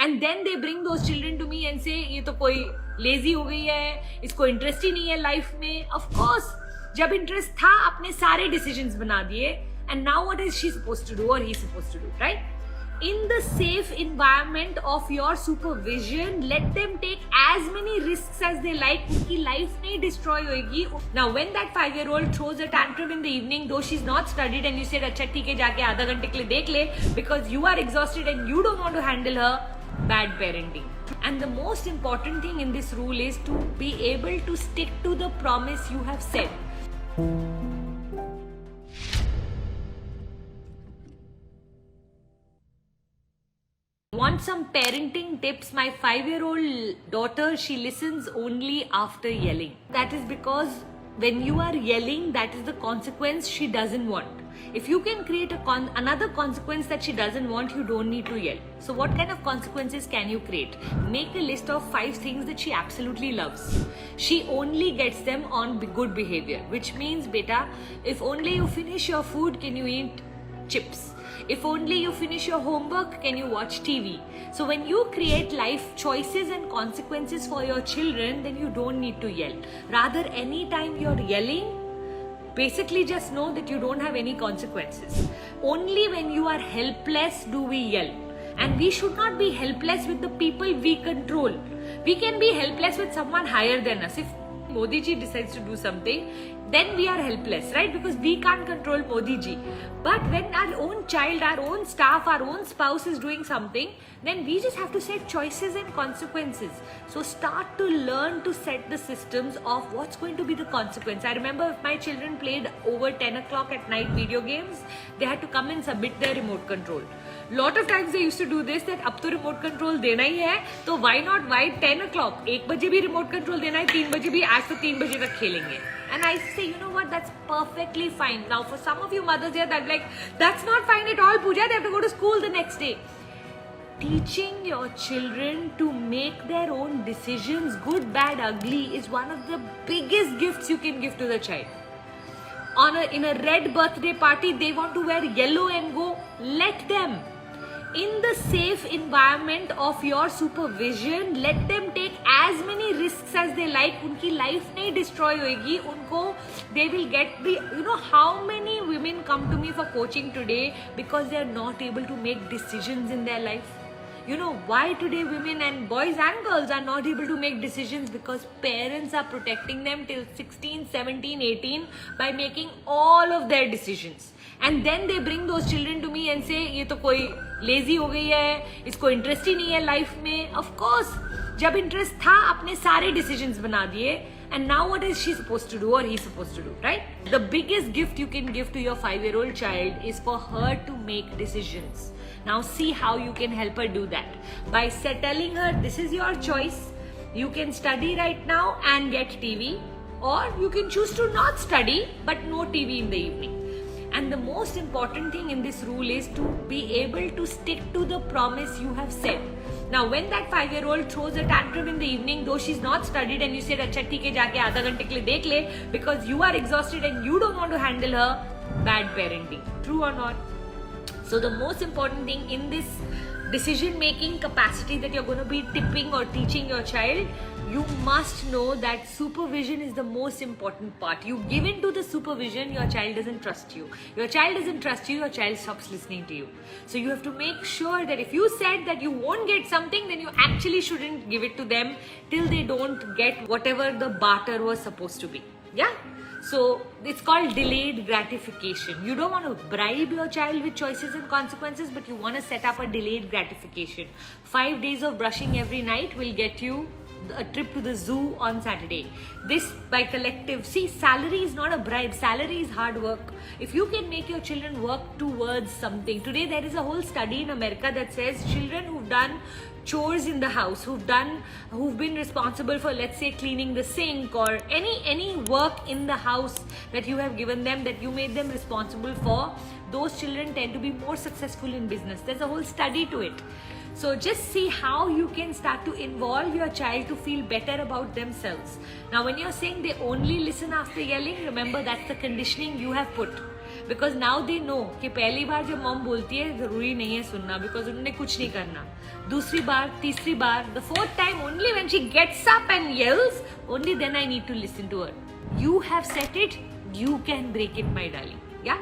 and then they bring those children to me and say ये तो कोई lazy हो गई है, इसको interest ही नहीं है life में. Of course, जब interest था आपने सारे decisions बना दिए, and now what is she supposed to do or he supposed to do, right? In the safe environment of your supervision, let them take as many risks as they like. उनकी life नहीं destroy होगी. Now when that 5-year-old throws a tantrum in the evening, though she's not studied, and you said अच्छा ठीक है जाके आधा घंटे के लिए देख ले, because you are exhausted and you don't want to handle her, bad parenting. And the most important thing in this rule is to be able to stick to the promise you have said. Want some parenting tips? My 5-year-old daughter, she listens only after yelling. That is because when you are yelling, that is the consequence she doesn't want. If you can create another consequence that she doesn't want, you don't need to yell. So what kind of consequences can you create? Make a list of 5 things that she absolutely loves. She only gets them on good behavior, which means, beta, if only you finish your food, can you eat chips? If only you finish your homework, can you watch TV? So when you create life choices and consequences for your children, then you don't need to yell. Rather, anytime you're yelling, basically just know that you don't have any consequences. Only when you are helpless do we yell. And we should not be helpless with the people we control. We can be helpless with someone higher than us. If Modi ji decides to do something, then we are helpless, right? Because we can't control Modi ji. But when our own child, our own staff, our own spouse is doing something, then we just have to set choices and consequences. So start to learn to set the systems of what's going to be the consequence. I remember if my children played over 10 o'clock at night video games, they had to come and submit their remote control. Lot of times they used to do this, that अब तो remote control देना ही है, तो why not why 10 o'clock? 1 बजे भी remote control देना है, 3 बजे भी, आज तो 3 बजे तक खेलेंगे. And I say, you know what, that's perfectly fine. Now for some of you mothers here that like, that's not fine at all, Pooja, they have to go to school the next day. Teaching your children to make their own decisions, good, bad, ugly, is one of the biggest gifts you can give to the child. In a red birthday party, they want to wear yellow and go, let them. In the safe environment of your supervision, let them take as many risks as they like. उनकी life नहीं destroy होगी. उनको they will get the, you know how many women come to me for coaching today because they are not able to make decisions in their life. You know why today women and boys and girls are not able to make decisions? Because parents are protecting them till 16, 17, 18 by making all of their decisions. And then they bring those children to me and say ये तो कोई lazy हो गई है, इसको interest ही नहीं है life में. Of course, जब interest था आपने सारे decisions बना दिए, and now what is she supposed to do or he supposed to do, right? The biggest gift you can give to your 5-year-old child is for her to make decisions. Now see how you can help her do that. By telling her this is your choice, you can study right now and get TV, or you can choose to not study but no TV in the evening. And the most important thing in this rule is to be able to stick to the promise you have said. Now when that 5-year-old throws a tantrum in the evening, though she's not studied, and you said अच्छा ठीक है जाके आधा घंटे के लिए देख ले, because you are exhausted and you don't want to handle her, bad parenting. True or not? So the most important thing in this decision making capacity that you're going to be tipping or teaching your child, you must know that supervision is the most important part. You give in to the supervision, your child doesn't trust you. Your child doesn't trust you, your child stops listening to you. So you have to make sure that if you said that you won't get something, then you actually shouldn't give it to them till they don't get whatever the barter was supposed to be. Yeah? So it's called delayed gratification. You don't want to bribe your child with choices and consequences, but you want to set up a delayed gratification. 5 days of brushing every night will get you a trip to the zoo on Saturday. This by collective. See, salary is not a bribe. Salary is hard work. If you can make your children work towards something. Today there is a whole study in America that says children who've done chores in the house, who've been responsible for, let's say, cleaning the sink or any work in the house that you have given them, that you made them responsible for, those children tend to be more successful in business. There's a whole study to it. So just see how you can start to involve your child to feel better about themselves. Now when you're saying they only listen after yelling, remember that's the conditioning you have put. Because now they know कि पहली बार जब mom बोलती है जरूरी नहीं है सुनना, because उन्होंने कुछ नहीं करना. दूसरी बार, तीसरी बार, the fourth time only when she gets up and yells, only then I need to listen to her. You have set it, you can break it, my darling. Yeah.